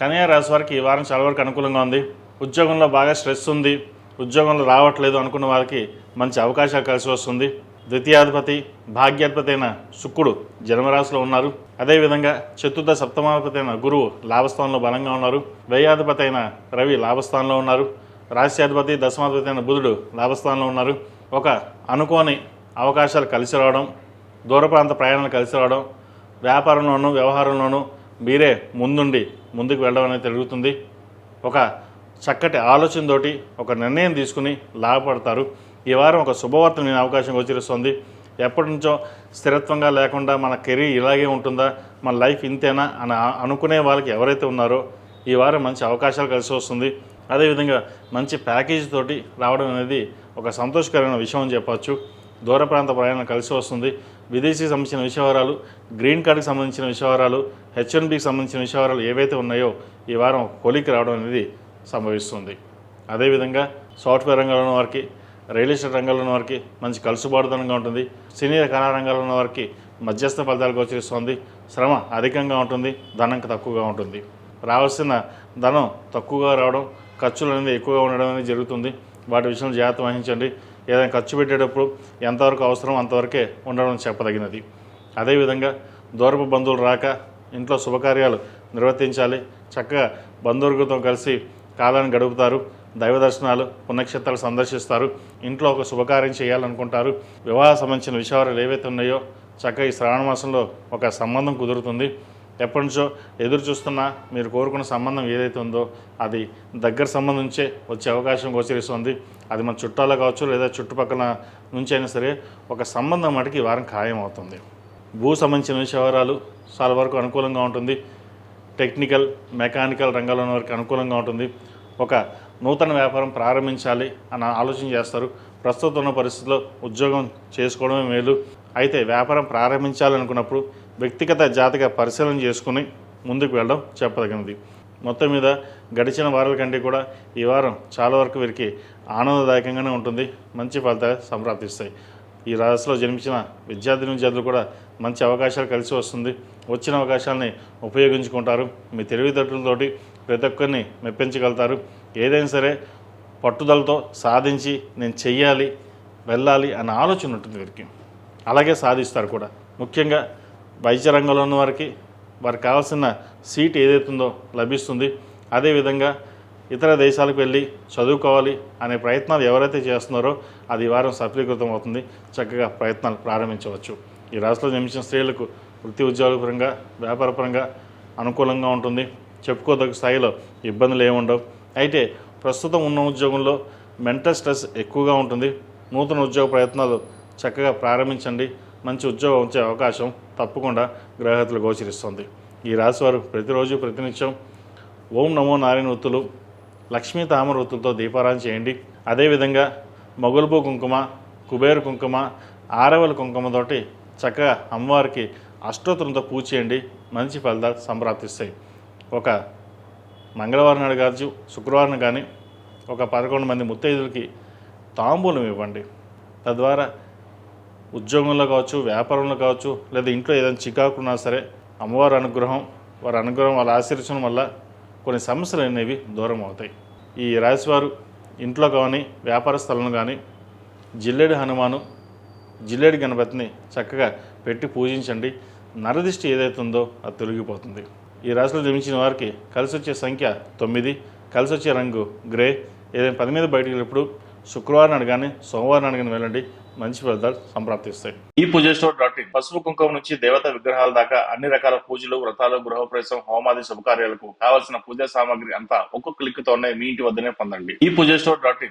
కన్యా రాశి వారికి ఈ వారం చాలా వరకు అనుకూలంగా ఉంది. ఉద్యోగంలో బాగా స్ట్రెస్ ఉంది, ఉద్యోగంలో రావట్లేదు అనుకున్న వారికి మంచి అవకాశాలు కలిసి వస్తుంది. ద్వితీయాధిపతి భాగ్యాధిపతి అయిన శుక్రుడు జన్మరాశిలో ఉన్నారు. అదేవిధంగా చతుర్థ సప్తమాధిపతి అయిన గురువు లాభస్థానంలో బలంగా ఉన్నారు. వ్యయాధిపతి అయిన రవి లాభస్థానంలో ఉన్నారు. రాశ్యాధిపతి దశమాధిపతి అయిన బుధుడు లాభస్థానంలో ఉన్నారు. ఒక అనుకోని అవకాశాలు కలిసి రావడం, దూర ప్రాంత ప్రయాణాలు కలిసి రావడం, వ్యాపారంలోనూ వ్యవహారంలోనూ మీరే ముందుకు వెళ్ళడం అనేది జరుగుతుంది. ఒక చక్కటి ఆలోచనతోటి ఒక నిర్ణయం తీసుకుని లాభపడతారు. ఈ వారం ఒక శుభవార్త నేను అవకాశం గోచరిస్తుంది. ఎప్పటి నుంచో స్థిరత్వంగా లేకుండా మన కెరీర్ ఇలాగే ఉంటుందా, మన లైఫ్ ఇంతేనా అని అనుకునే వాళ్ళకి ఎవరైతే ఉన్నారో ఈ వారం మంచి అవకాశాలు కలిసి వస్తుంది. అదేవిధంగా మంచి ప్యాకేజీ తోటి రావడం అనేది ఒక సంతోషకరమైన విషయం అని చెప్పచ్చు. దూర ప్రాంత ప్రయాణం కలిసి వస్తుంది. విదేశీకి సంబంధించిన విషయవరాలు, గ్రీన్ కార్డుకి సంబంధించిన విషయవరాలు, H1Bకి సంబంధించిన విషయవరాలు ఏవైతే ఉన్నాయో ఈ వారం కొలికి రావడం అనేది సంభవిస్తుంది. అదేవిధంగా సాఫ్ట్వేర్ రంగంలో ఉన్న వారికి, రియల్ ఎస్టేట్ రంగంలో ఉన్న వారికి మంచి కలుసుబాటుదనంగా ఉంటుంది. సీనియర్ కళా రంగాల్లో ఉన్న వారికి మధ్యస్థ ఫలితాలు గోచరిస్తుంది. శ్రమ అధికంగా ఉంటుంది, ధనం తక్కువగా ఉంటుంది. రావాల్సిన ధనం తక్కువగా రావడం, ఖర్చులు అనేది ఎక్కువగా ఉండడం అనేది జరుగుతుంది. వాటి విషయంలో జాగ్రత్త వహించండి. ఏదైనా ఖర్చు పెట్టేటప్పుడు ఎంతవరకు అవసరం అంతవరకే ఉండడం చెప్పదగినది. అదేవిధంగా దూరపు బంధువులు రాక ఇంట్లో శుభకార్యాలు నిర్వర్తించాలి. చక్కగా బంధువర్గంతో కలిసి కాలాన్ని గడుపుతారు. దైవ దర్శనాలు, పుణ్యక్షేత్రాలు సందర్శిస్తారు. ఇంట్లో ఒక శుభకార్యం చేయాలనుకుంటారు. వివాహ సంబంధించిన విషయాలు ఏవైతే ఉన్నాయో చక్కగా ఈ శ్రావణ మాసంలో ఒక సంబంధం కుదురుతుంది. ఎప్పటి నుంచో ఎదురు చూస్తున్నా మీరు కోరుకున్న సంబంధం ఏదైతే ఉందో అది దగ్గర సంబంధం నుంచే వచ్చే అవకాశం గోచరిస్తుంది. అది మన చుట్టాలో కావచ్చు లేదా చుట్టుపక్కల నుంచి అయినా సరే ఒక సంబంధం మటుకి ఈ వారం ఖాయం అవుతుంది. భూ సంబంధించిన విషయాలు చాలా వరకు అనుకూలంగా ఉంటుంది. టెక్నికల్, మెకానికల్ రంగాల్లో ఉన్న వరకు అనుకూలంగా ఉంటుంది. ఒక నూతన వ్యాపారం ప్రారంభించాలి అన్న ఆలోచన చేస్తారు. ప్రస్తుతం ఉన్న పరిస్థితుల్లో ఉద్యోగం చేసుకోవడమే మేలు. అయితే వ్యాపారం ప్రారంభించాలనుకున్నప్పుడు వ్యక్తిగత జాతక పరిశీలన చేసుకుని ముందుకు వెళ్ళడం చెప్పదగినది. మొత్తం మీద గడిచిన వారాల కంటే కూడా ఈ వారం చాలా వరకు వీరికి ఆనందదాయకంగానే ఉంటుంది. మంచి ఫలితాలు సంప్రాప్తిస్తాయి. ఈ రాశిలో జన్మించిన విద్యార్థులు కూడా మంచి అవకాశాలు కలిసి వస్తుంది. వచ్చిన అవకాశాలని ఉపయోగించుకుంటారు. మీ తెలివితేటలతోటి ప్రతి ఒక్కరిని మెప్పించగలుగుతారు. ఏదైనా సరే పట్టుదలతో సాధించి నేను చెయ్యాలి, వెళ్ళాలి అన్న ఆలోచన ఉంటుంది వీరికి. అలాగే సాధిస్తారు కూడా. ముఖ్యంగా వైద్య రంగంలో ఉన్న వారికి కావాల్సిన సీట్ ఏదైతుందో లభిస్తుంది. అదేవిధంగా ఇతర దేశాలకు వెళ్ళి చదువుకోవాలి అనే ప్రయత్నాలు ఎవరైతే చేస్తున్నారో అది ఈ వారం సఫలీకృతం అవుతుంది. చక్కగా ప్రయత్నాలు ప్రారంభించవచ్చు. ఈ రాశిలో జన్మించిన స్త్రీలకు వృత్తి ఉద్యోగ పరంగా, వ్యాపార పరంగా అనుకూలంగా ఉంటుంది. చెప్పుకోదగ్గ స్థాయిలో ఇబ్బందులు ఏముండవు. అయితే ప్రస్తుతం ఉన్న ఉద్యోగంలో మెంటల్ స్ట్రెస్ ఎక్కువగా ఉంటుంది. నూతన ఉద్యోగ ప్రయత్నాలు చక్కగా ప్రారంభించండి. మంచి ఉద్యోగం వచ్చే అవకాశం తప్పకుండా గ్రహగతులు గోచరిస్తుంది. ఈ రాశివారు ప్రతిరోజు ప్రతినిత్యం ఓం నమో నారాయణ ఒత్తులు, లక్ష్మీ తామర ఒత్తులతో దీపారాధన చేయండి. అదేవిధంగా మొగల్బూ కుంకుమ, కుబేరు కుంకుమ, ఆరవల కుంకుమతోటి చక్కగా అమ్మవారికి అష్టోత్తరంతో పూజ చేయండి. మంచి ఫలితాలు సంప్రాప్తిస్తాయి. ఒక మంగళవారం నాడు కావచ్చు, శుక్రవారం కానీ ఒక 11 మంది ముత్తైదులకి తాంబూలం ఇవ్వండి. తద్వారా ఉద్యోగంలో కావచ్చు, వ్యాపారంలో కావచ్చు, లేదా ఇంట్లో ఏదైనా చికాకు ఉన్నా సరే అమ్మవారి అనుగ్రహం, వాళ్ళ ఆశీర్వచనం వల్ల కొన్ని సమస్యలు అనేవి దూరం అవుతాయి. ఈ రాశివారు ఇంట్లో కానీ వ్యాపార స్థలంలో కానీ జిల్లేడి హనుమాను, జిల్లేడి గణపతిని చక్కగా పెట్టి పూజించండి. నరదిష్టి ఏదైతే ఉందో అది తొలగిపోతుంది. ఈ రాశిలో జన్మించిన వారికి కలిసి వచ్చే సంఖ్య 9, కలిసి వచ్చే రంగు గ్రే. ఏదైనా పని మీద బయటికి వెళ్ళినప్పుడు శుక్రవారం నాడు కానీ సోమవారం నాడు కానీ వెళ్ళండి. మంచి ఫలితాలు సంప్రాప్తిస్తాయి. ఈ పూజస్టోర్.in పసుపు కుంకుమ నుంచి దేవతా విగ్రహాల దాకా అన్ని రకాల పూజలు, వ్రతాలు, గృహప్రవేశం, హోమాది శుభకార్యాలకు కావాల్సిన పూజా సామాగ్రి అంతా ఒక్కొక్క క్లిక్ తోనే మీ ఇంటి వద్దనే పొందండి. ఈ పూజస్టోర్.in